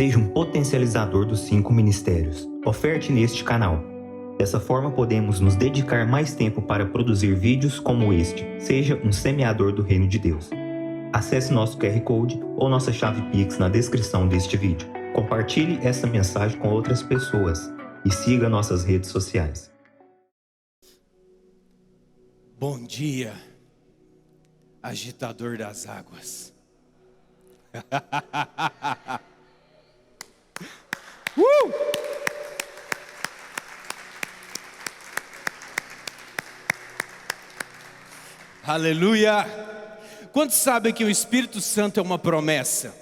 Seja um potencializador dos 5 ministérios. Oferte neste canal. Dessa forma, podemos nos dedicar mais tempo para produzir vídeos como este. Seja um semeador do Reino de Deus. Acesse nosso QR Code ou nossa chave Pix na descrição deste vídeo. Compartilhe essa mensagem com outras pessoas e siga nossas redes sociais. Bom dia, agitador das águas. Aleluia! Quantos sabem que o Espírito Santo é uma promessa?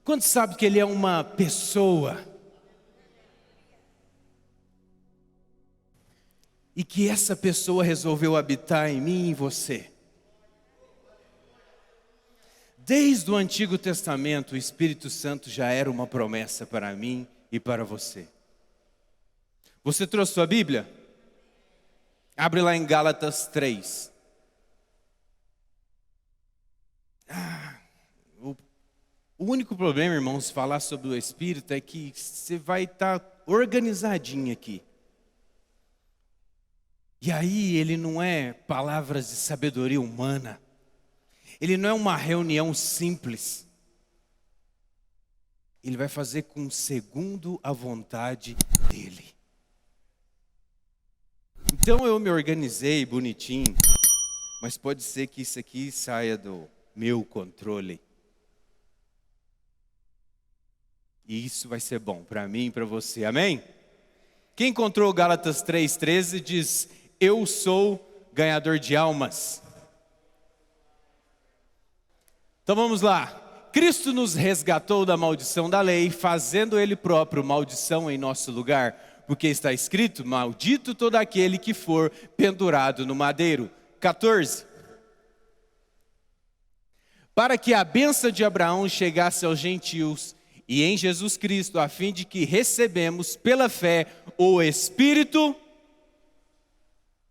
Quantos sabem que Ele é uma pessoa? E que essa pessoa resolveu habitar em mim e em você? Desde o Antigo Testamento, o Espírito Santo já era uma promessa para mim e para você. Você trouxe sua Bíblia? Abre lá em Gálatas 3. O único problema, irmãos, falar sobre o Espírito é que você vai estar organizadinho aqui. E aí ele não é palavras de sabedoria humana. Ele não é uma reunião simples. Ele vai fazer segundo a vontade dele. Então eu me organizei bonitinho, mas pode ser que isso aqui saia do meu controle. E isso vai ser bom para mim e para você, amém? Quem encontrou Gálatas 3,13 diz: eu sou ganhador de almas. Então vamos lá. Cristo nos resgatou da maldição da lei, fazendo Ele próprio maldição em nosso lugar. Porque está escrito, maldito todo aquele que for pendurado no madeiro. 14. Para que a bênção de Abraão chegasse aos gentios e em Jesus Cristo, a fim de que recebemos pela fé o Espírito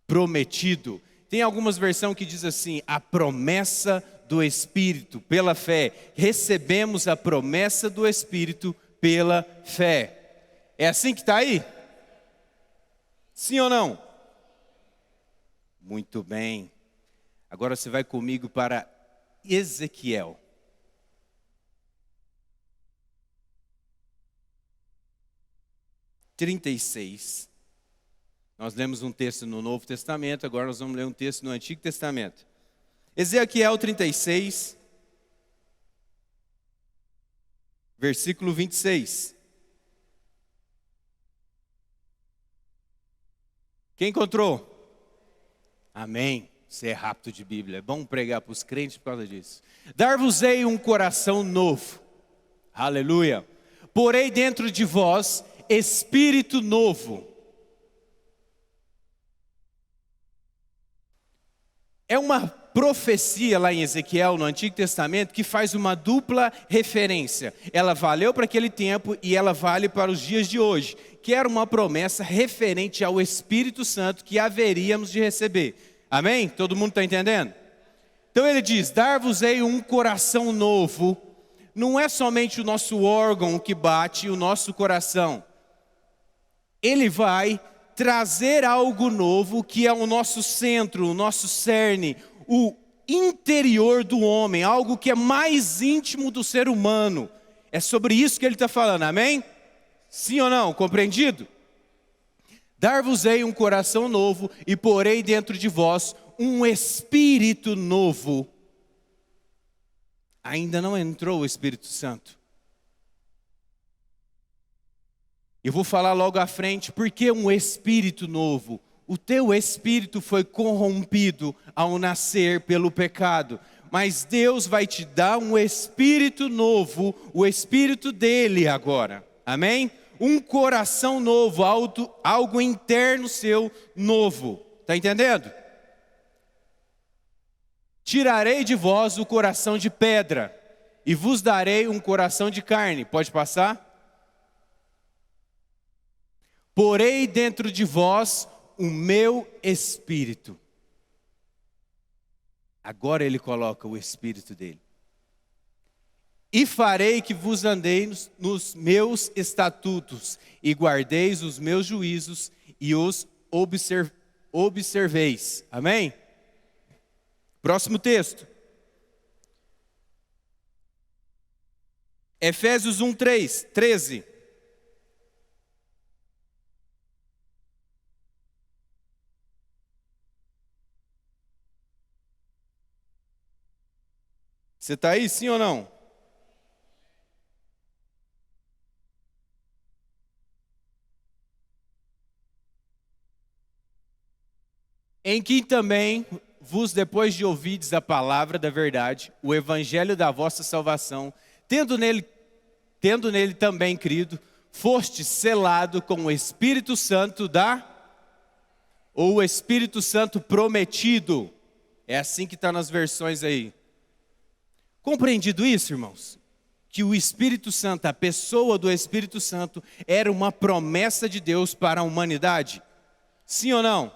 prometido. Tem algumas versões que diz assim, a promessa do Espírito, pela fé. Recebemos a promessa do Espírito pela fé. É assim que está aí? Sim ou não? Muito bem. Agora você vai comigo para Ezequiel. (36). Nós lemos um texto no Novo Testamento, agora nós vamos ler um texto no Antigo Testamento. Ezequiel 36, versículo 26. Quem encontrou? Amém. Você é rápido de Bíblia. É bom pregar para os crentes por causa disso. Dar-vos-ei um coração novo. Aleluia. Porei dentro de vós espírito novo. É uma profecia lá em Ezequiel, no Antigo Testamento, que faz uma dupla referência. Ela valeu para aquele tempo e ela vale para os dias de hoje. Que era uma promessa referente ao Espírito Santo que haveríamos de receber. Amém? Todo mundo está entendendo? Então ele diz, dar-vos-ei um coração novo. Não é somente o nosso órgão que bate, o nosso coração. Ele vai trazer algo novo que é o nosso centro, o nosso cerne, o interior do homem, algo que é mais íntimo do ser humano. É sobre isso que ele está falando, amém? Sim ou não? Compreendido? Dar-vos-ei um coração novo e porei dentro de vós um espírito novo. Ainda não entrou o Espírito Santo. Eu vou falar logo à frente, por que um espírito novo? O teu espírito foi corrompido ao nascer pelo pecado. Mas Deus vai te dar um espírito novo, o espírito dele agora. Amém? Um coração novo, algo interno seu novo. Está entendendo? Tirarei de vós o coração de pedra e vos darei um coração de carne. Pode passar? Porei dentro de vós o meu espírito. Agora ele coloca o espírito dele. E farei que vos andeis nos meus estatutos, e guardeis os meus juízos, e os observeis. Amém? Próximo texto. Efésios 1:13. Você está aí, sim ou não? Em que também vos, depois de ouvides a palavra da verdade, o evangelho da vossa salvação, tendo nele também crido, foste selado com o Espírito Santo ou o Espírito Santo prometido. É assim que está nas versões aí. Compreendido isso, irmãos? Que o Espírito Santo, a pessoa do Espírito Santo, era uma promessa de Deus para a humanidade? Sim ou não?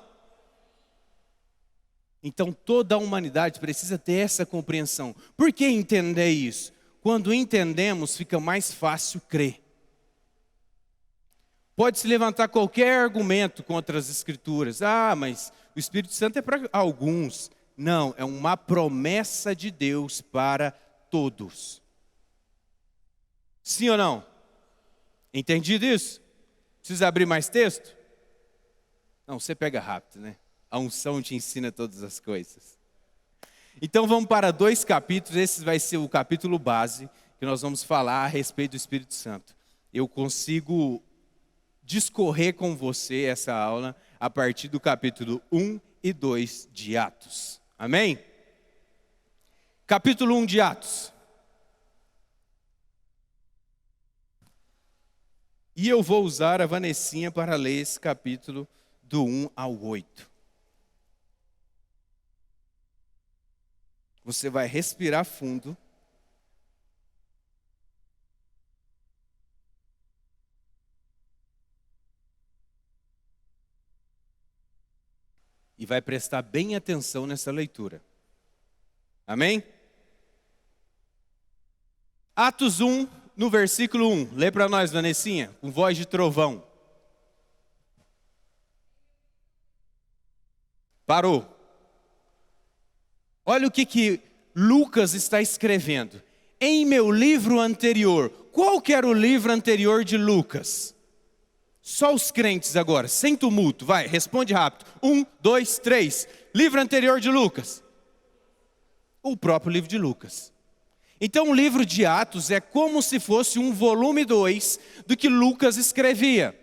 Então toda a humanidade precisa ter essa compreensão. Por que entender isso? Quando entendemos, fica mais fácil crer. Pode-se levantar qualquer argumento contra as Escrituras. Mas o Espírito Santo é para alguns. Não, é uma promessa de Deus para todos. Sim ou não? Entendido isso? Precisa abrir mais texto? Não, você pega rápido, né? A unção te ensina todas as coisas. Então vamos para 2 capítulos. Esse vai ser o capítulo base, que nós vamos falar a respeito do Espírito Santo. Eu consigo discorrer com você essa aula a partir do capítulo 1 e 2 de Atos. Amém? Capítulo 1 de Atos. E eu vou usar a Vanessinha para ler esse capítulo do 1 ao 8. Você vai respirar fundo. E vai prestar bem atenção nessa leitura. Amém? Atos 1, no versículo 1. Lê para nós, Vanessinha, com voz de trovão. Parou. Olha o que Lucas está escrevendo. Em meu livro anterior. Qual que era o livro anterior de Lucas? Só os crentes agora, sem tumulto. Vai, responde rápido. 1, 2, 3. Livro anterior de Lucas. O próprio livro de Lucas. Então o livro de Atos é como se fosse um volume 2 do que Lucas escrevia.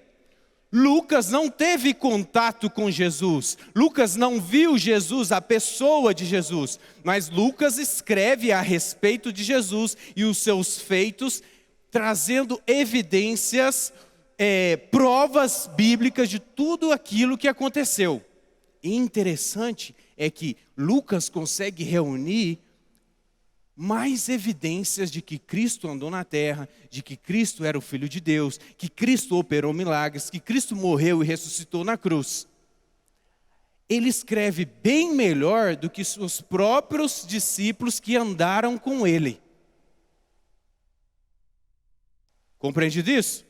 Lucas não teve contato com Jesus, Lucas não viu Jesus, a pessoa de Jesus, mas Lucas escreve a respeito de Jesus e os seus feitos, trazendo evidências, provas bíblicas de tudo aquilo que aconteceu. E interessante é que Lucas consegue reunir mais evidências de que Cristo andou na terra, de que Cristo era o Filho de Deus, que Cristo operou milagres, que Cristo morreu e ressuscitou na cruz. Ele escreve bem melhor do que os próprios discípulos que andaram com ele. Compreendido isso?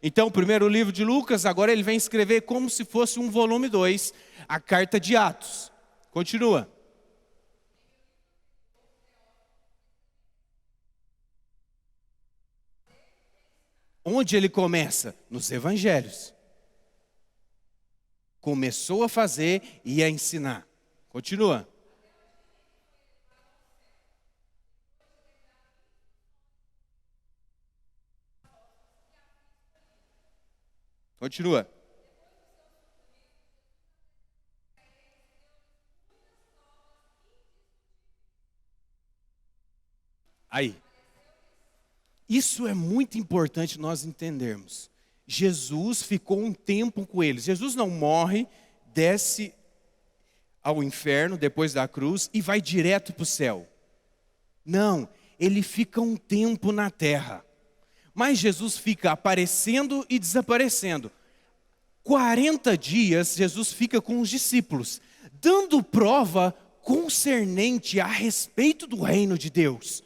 Então, o primeiro livro de Lucas, agora ele vem escrever como se fosse um volume 2, a carta de Atos. Continua. Onde ele começa? Nos evangelhos. Começou a fazer e a ensinar. Continua. Continua. Aí. Isso é muito importante nós entendermos. Jesus ficou um tempo com eles. Jesus não morre, desce ao inferno depois da cruz e vai direto para o céu. Não, ele fica um tempo na terra. Mas Jesus fica aparecendo e desaparecendo. 40 dias Jesus fica com os discípulos, dando prova concernente a respeito do reino de Deus.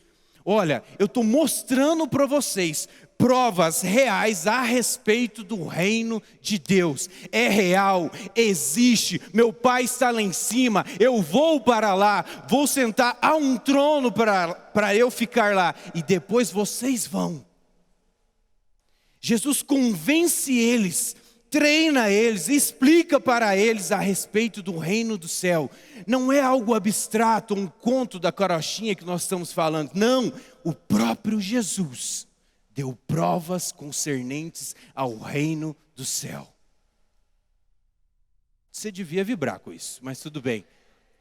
Olha, eu estou mostrando para vocês provas reais a respeito do reino de Deus. É real, existe, meu Pai está lá em cima, eu vou para lá, vou sentar a um trono para eu ficar lá, e depois vocês vão. Jesus convence eles, treina eles, explica para eles a respeito do reino do céu. Não é algo abstrato, um conto da carochinha que nós estamos falando. Não, o próprio Jesus deu provas concernentes ao reino do céu. Você devia vibrar com isso, mas tudo bem.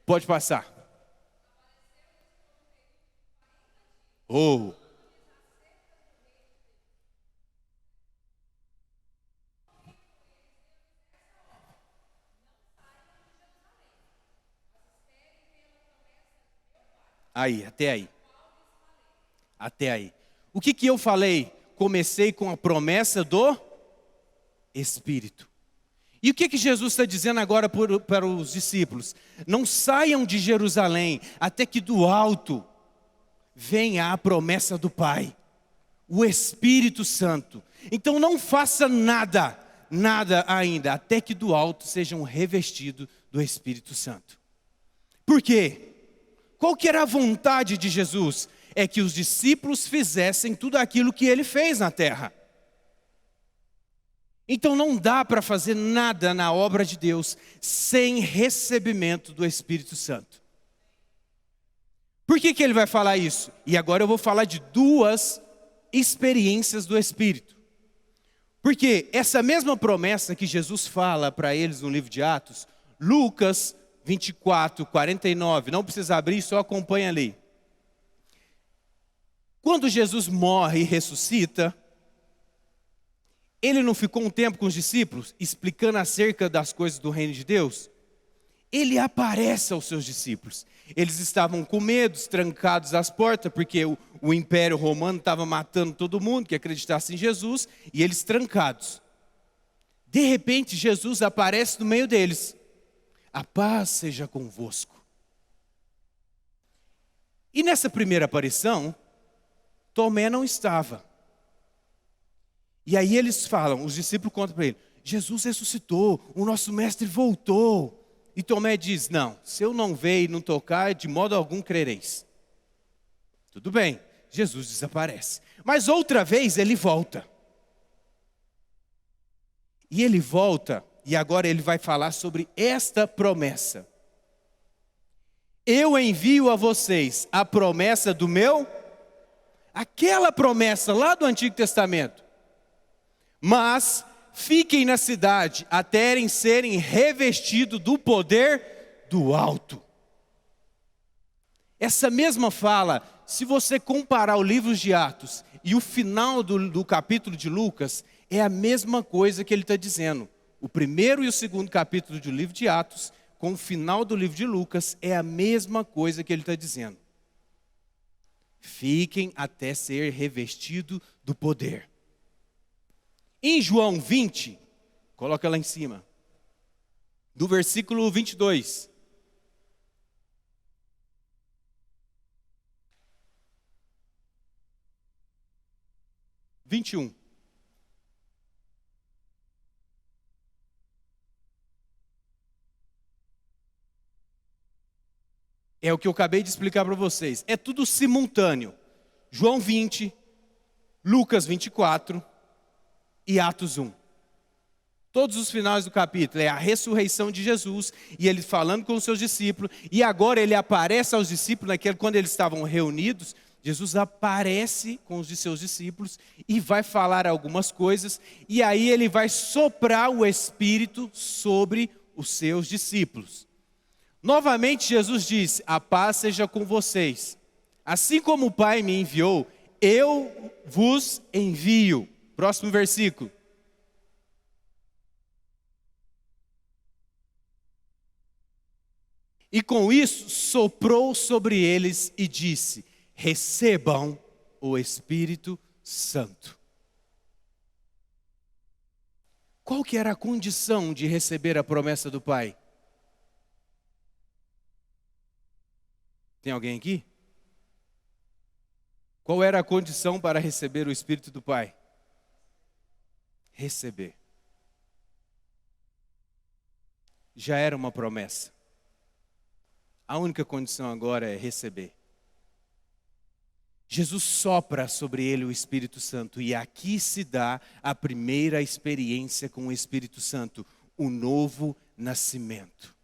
Pode passar. Oh. Aí, até aí. Até aí. O que eu falei? Comecei com a promessa do Espírito. E o que Jesus está dizendo agora para os discípulos? Não saiam de Jerusalém até que do alto venha a promessa do Pai, o Espírito Santo. Então não faça nada ainda, até que do alto sejam revestidos do Espírito Santo. Por quê? Qual que era a vontade de Jesus? É que os discípulos fizessem tudo aquilo que ele fez na terra. Então não dá para fazer nada na obra de Deus sem recebimento do Espírito Santo. Por que ele vai falar isso? E agora eu vou falar de duas experiências do Espírito. Porque essa mesma promessa que Jesus fala para eles no livro de Atos, Lucas 24, 49, não precisa abrir, só acompanha ali. Quando Jesus morre e ressuscita, ele não ficou um tempo com os discípulos, explicando acerca das coisas do reino de Deus? Ele aparece aos seus discípulos. Eles estavam com medo, trancados às portas, porque o Império Romano estava matando todo mundo que acreditasse em Jesus, e eles trancados. De repente, Jesus aparece no meio deles. A paz seja convosco. E nessa primeira aparição, Tomé não estava. E aí eles falam, os discípulos contam para ele, Jesus ressuscitou, o nosso mestre voltou. E Tomé diz, não, se eu não ver e não tocar, de modo algum crereis. Tudo bem, Jesus desaparece. Mas outra vez ele volta. E ele volta, e agora ele vai falar sobre esta promessa. Eu envio a vocês a promessa do meu, aquela promessa lá do Antigo Testamento. Mas fiquem na cidade até serem revestidos do poder do alto. Essa mesma fala, se você comparar o livro de Atos e o final do capítulo de Lucas, é a mesma coisa que ele está dizendo. O primeiro e o segundo capítulo do livro de Atos, com o final do livro de Lucas, é a mesma coisa que ele está dizendo. Fiquem até ser revestido do poder. Em João 20, coloca lá em cima, do versículo 22. É o que eu acabei de explicar para vocês. É tudo simultâneo. João 20, Lucas 24 e Atos 1. Todos os finais do capítulo é a ressurreição de Jesus e ele falando com os seus discípulos. E agora ele aparece aos discípulos, quando eles estavam reunidos. Jesus aparece com os de seus discípulos e vai falar algumas coisas. E aí ele vai soprar o Espírito sobre os seus discípulos. Novamente Jesus diz, a paz seja com vocês. Assim como o Pai me enviou, eu vos envio. Próximo versículo. E com isso soprou sobre eles e disse, recebam o Espírito Santo. Qual que era a condição de receber a promessa do Pai? Tem alguém aqui? Qual era a condição para receber o Espírito do Pai? Receber. Já era uma promessa. A única condição agora é receber. Jesus sopra sobre ele o Espírito Santo e aqui se dá a primeira experiência com o Espírito Santo, o novo nascimento.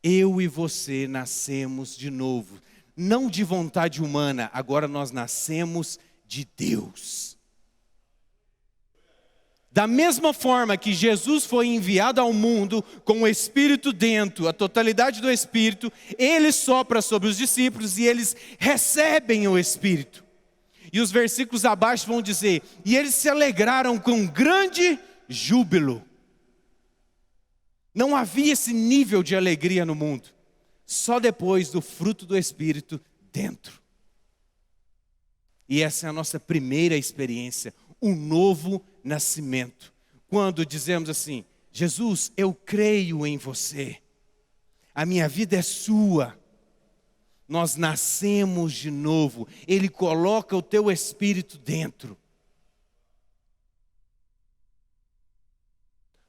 Eu e você nascemos de novo, não de vontade humana, agora nós nascemos de Deus. Da mesma forma que Jesus foi enviado ao mundo com o Espírito dentro, a totalidade do Espírito, Ele sopra sobre os discípulos e eles recebem o Espírito. E os versículos abaixo vão dizer, e eles se alegraram com grande júbilo. Não havia esse nível de alegria no mundo, só depois do fruto do Espírito dentro. E essa é a nossa primeira experiência, o novo nascimento. Quando dizemos assim, Jesus, eu creio em você, a minha vida é sua. Nós nascemos de novo, Ele coloca o teu Espírito dentro.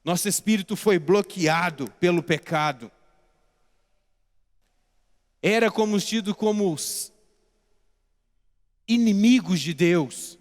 Nosso espírito foi bloqueado pelo pecado. Era tido como os inimigos de Deus.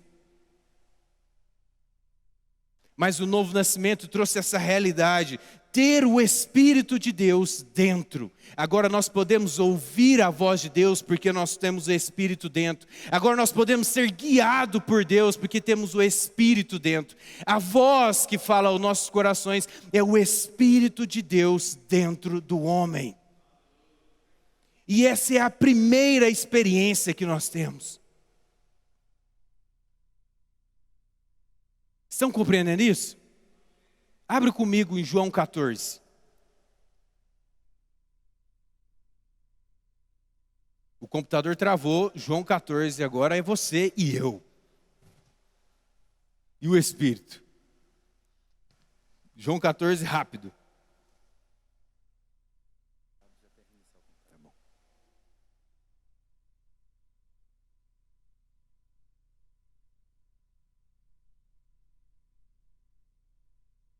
Mas o novo nascimento trouxe essa realidade, ter o Espírito de Deus dentro. Agora nós podemos ouvir a voz de Deus porque nós temos o Espírito dentro. Agora nós podemos ser guiados por Deus porque temos o Espírito dentro. A voz que fala aos nossos corações é o Espírito de Deus dentro do homem. E essa é a primeira experiência que nós temos. Estão compreendendo isso? Abre comigo em João 14. O computador travou, João 14, agora é você e eu. E o Espírito. João 14, rápido.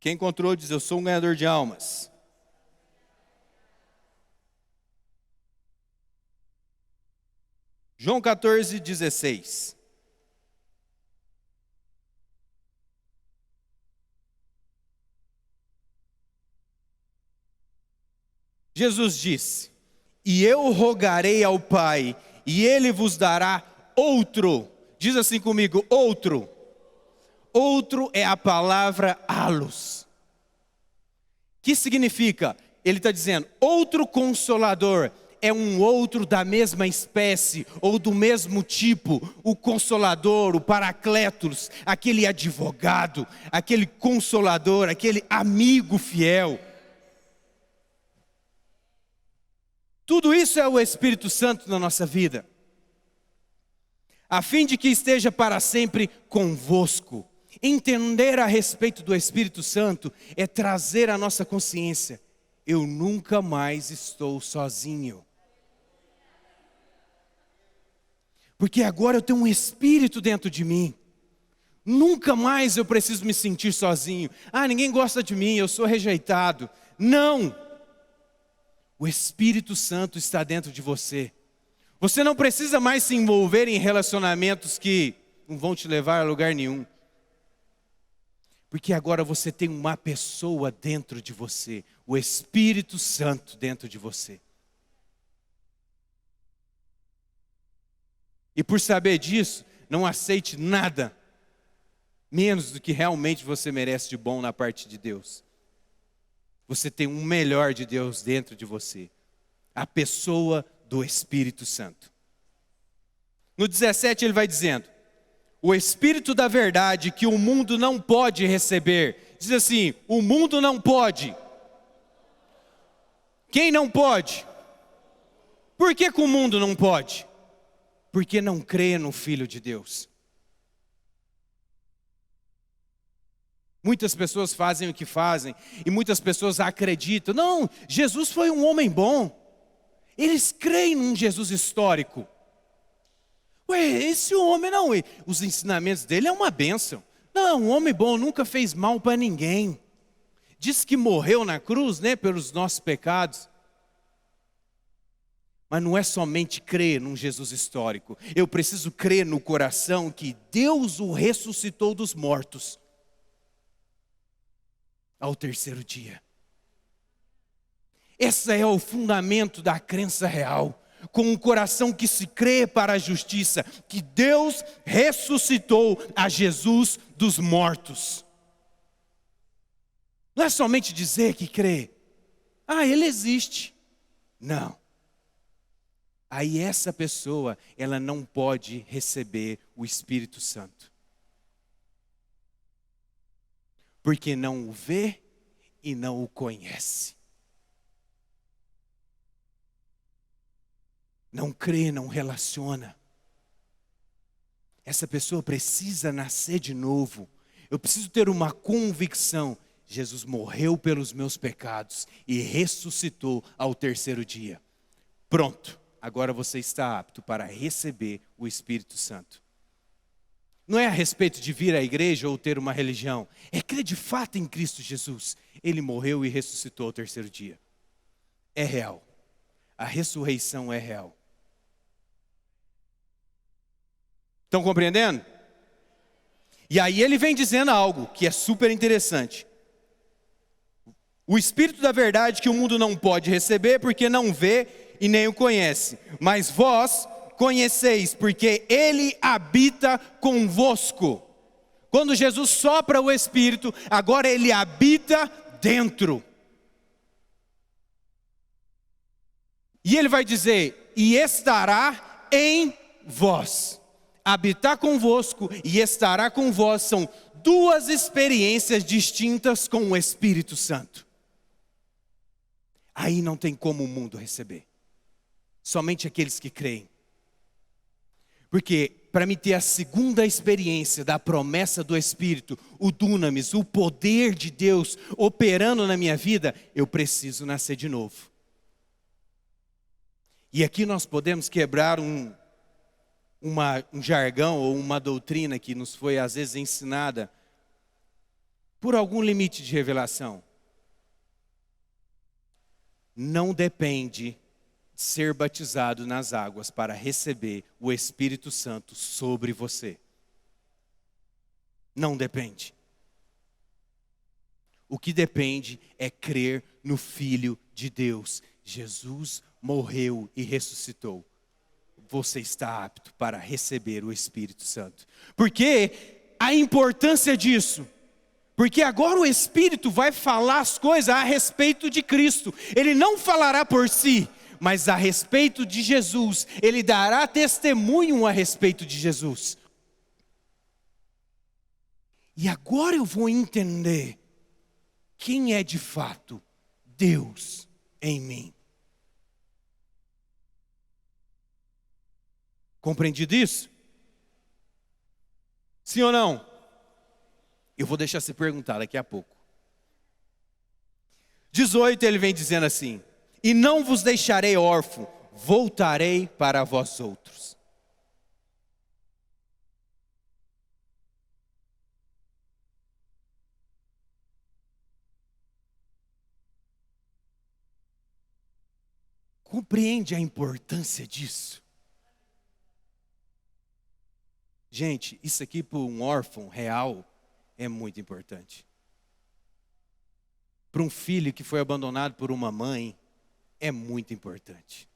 Quem encontrou diz, eu sou um ganhador de almas. João 14, 16. Jesus disse, e eu rogarei ao Pai, e Ele vos dará outro. Diz assim comigo, outro. Outro é a palavra allos. Que significa? Ele está dizendo, outro consolador é um outro da mesma espécie ou do mesmo tipo. O consolador, o paracletos, aquele advogado, aquele consolador, aquele amigo fiel. Tudo isso é o Espírito Santo na nossa vida. A fim de que esteja para sempre convosco. Entender a respeito do Espírito Santo é trazer à nossa consciência, eu nunca mais estou sozinho. Porque agora eu tenho um Espírito dentro de mim. Nunca mais eu preciso me sentir sozinho. Ah, ninguém gosta de mim, eu sou rejeitado. Não! O Espírito Santo está dentro de você. Você não precisa mais se envolver em relacionamentos que não vão te levar a lugar nenhum. Porque agora você tem uma pessoa dentro de você, o Espírito Santo dentro de você. E por saber disso, não aceite nada menos do que realmente você merece de bom na parte de Deus. Você tem um melhor de Deus dentro de você, a pessoa do Espírito Santo. No 17 ele vai dizendo, o Espírito da verdade que o mundo não pode receber. Diz assim, o mundo não pode. Quem não pode? Por que o mundo não pode? Porque não crê no Filho de Deus. Muitas pessoas fazem o que fazem e muitas pessoas acreditam. Não, Jesus foi um homem bom. Eles creem num Jesus histórico. Ué, esse homem não, os ensinamentos dele é uma bênção. Não, um homem bom nunca fez mal para ninguém. Diz que morreu na cruz, né, pelos nossos pecados. Mas não é somente crer num Jesus histórico. Eu preciso crer no coração que Deus o ressuscitou dos mortos ao terceiro dia. Esse é o fundamento da crença real. Com um coração que se crê para a justiça, que Deus ressuscitou a Jesus dos mortos. Não é somente dizer que crê. Ele existe. Não. Aí essa pessoa, ela não pode receber o Espírito Santo. Porque não o vê e não o conhece. Não crê, não relaciona. Essa pessoa precisa nascer de novo. Eu preciso ter uma convicção. Jesus morreu pelos meus pecados e ressuscitou ao terceiro dia. Pronto. Agora você está apto para receber o Espírito Santo. Não é a respeito de vir à igreja ou ter uma religião. É crer de fato em Cristo Jesus. Ele morreu e ressuscitou ao terceiro dia. É real. A ressurreição é real. Estão compreendendo? E aí ele vem dizendo algo que é super interessante. O Espírito da verdade que o mundo não pode receber porque não vê e nem o conhece. Mas vós conheceis, porque Ele habita convosco. Quando Jesus sopra o Espírito, agora Ele habita dentro. E Ele vai dizer, e estará em vós. Habitar convosco e estará com vós são duas experiências distintas com o Espírito Santo. Aí não tem como o mundo receber. Somente aqueles que creem. Porque para me ter a segunda experiência da promessa do Espírito, o dunamis, o poder de Deus operando na minha vida, eu preciso nascer de novo. E aqui nós podemos quebrar um jargão ou uma doutrina que nos foi às vezes ensinada por algum limite de revelação. Não depende ser batizado nas águas para receber o Espírito Santo sobre você. Não depende. O que depende é crer no Filho de Deus. Jesus morreu e ressuscitou. Você está apto para receber o Espírito Santo. Porque a importância disso? Porque agora o Espírito vai falar as coisas a respeito de Cristo. Ele não falará por si, mas a respeito de Jesus. Ele dará testemunho a respeito de Jesus. E agora eu vou entender quem é de fato Deus em mim. Compreendido isso? Sim ou não? Eu vou deixar você perguntar daqui a pouco. 18, ele vem dizendo assim: e não vos deixarei órfão, voltarei para vós outros. Compreende a importância disso? Gente, isso aqui para um órfão real é muito importante. Para um filho que foi abandonado por uma mãe, é muito importante.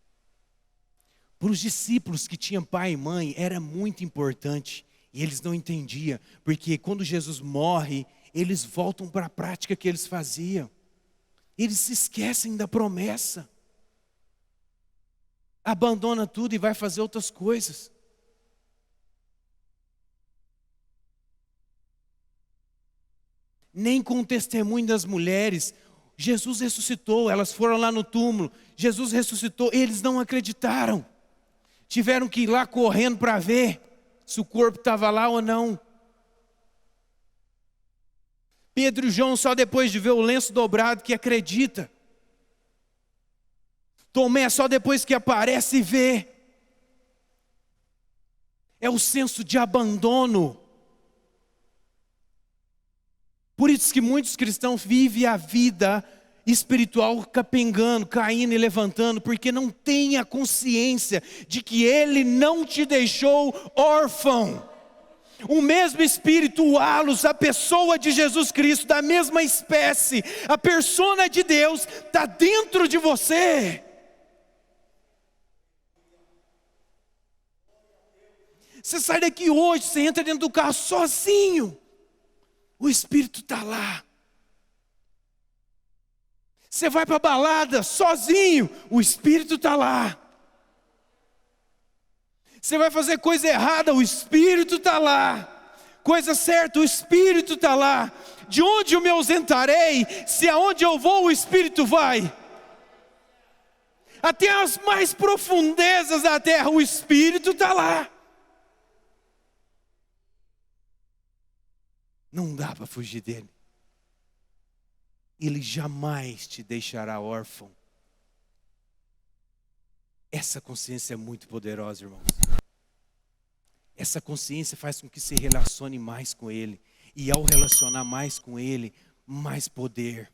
Para os discípulos que tinham pai e mãe, era muito importante. E eles não entendiam, porque quando Jesus morre, eles voltam para a prática que eles faziam. Eles se esquecem da promessa. Abandona tudo e vai fazer outras coisas. Nem com o testemunho das mulheres. Jesus ressuscitou, elas foram lá no túmulo. Jesus ressuscitou, eles não acreditaram. Tiveram que ir lá correndo para ver se o corpo estava lá ou não. Pedro e João só depois de ver o lenço dobrado que acredita. Tomé só depois que aparece e vê. É o senso de abandono. Por isso que muitos cristãos vivem a vida espiritual capengando, caindo e levantando, porque não tem a consciência de que Ele não te deixou órfão. O mesmo Espírito, o halos, a pessoa de Jesus Cristo, da mesma espécie, a persona de Deus, está dentro de você. Você sai daqui hoje, você entra dentro do carro sozinho. O Espírito está lá. Você vai para a balada sozinho, o Espírito está lá. Você vai fazer coisa errada, o Espírito está lá. Coisa certa, o Espírito está lá. De onde eu me ausentarei, se aonde eu vou o Espírito vai? Até as mais profundezas da terra, o Espírito está lá. Não dá para fugir dele. Ele jamais te deixará órfão. Essa consciência é muito poderosa, irmãos. Essa consciência faz com que se relacione mais com Ele. E ao relacionar mais com Ele, mais poder,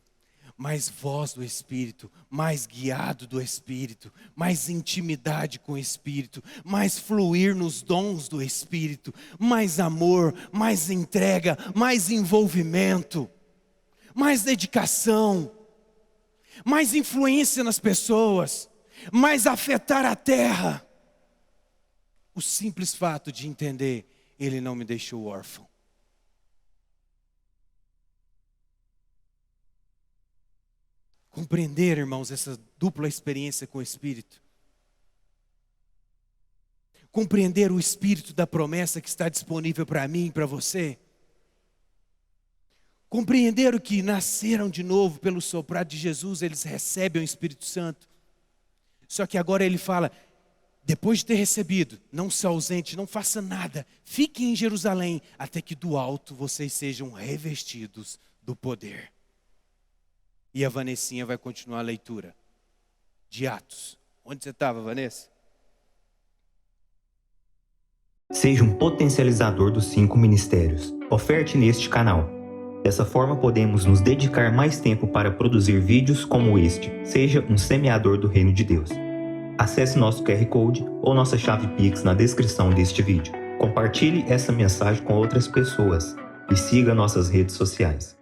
mais voz do Espírito, mais guiado do Espírito, mais intimidade com o Espírito, mais fluir nos dons do Espírito, mais amor, mais entrega, mais envolvimento, mais dedicação, mais influência nas pessoas, mais afetar a terra. O simples fato de entender, Ele não me deixou órfão. Compreender, irmãos, essa dupla experiência com o Espírito. Compreender o Espírito da promessa que está disponível para mim e para você. Compreender o que nasceram de novo pelo soprar de Jesus, eles recebem o Espírito Santo. Só que agora ele fala, depois de ter recebido, não se ausente, não faça nada. Fiquem em Jerusalém, até que do alto vocês sejam revestidos do poder. E a Vanessinha vai continuar a leitura de Atos. Onde você estava, Vanessa? Seja um potencializador dos 5 ministérios. Oferte neste canal. Dessa forma podemos nos dedicar mais tempo para produzir vídeos como este. Seja um semeador do reino de Deus. Acesse nosso QR Code ou nossa chave Pix na descrição deste vídeo. Compartilhe essa mensagem com outras pessoas e siga nossas redes sociais.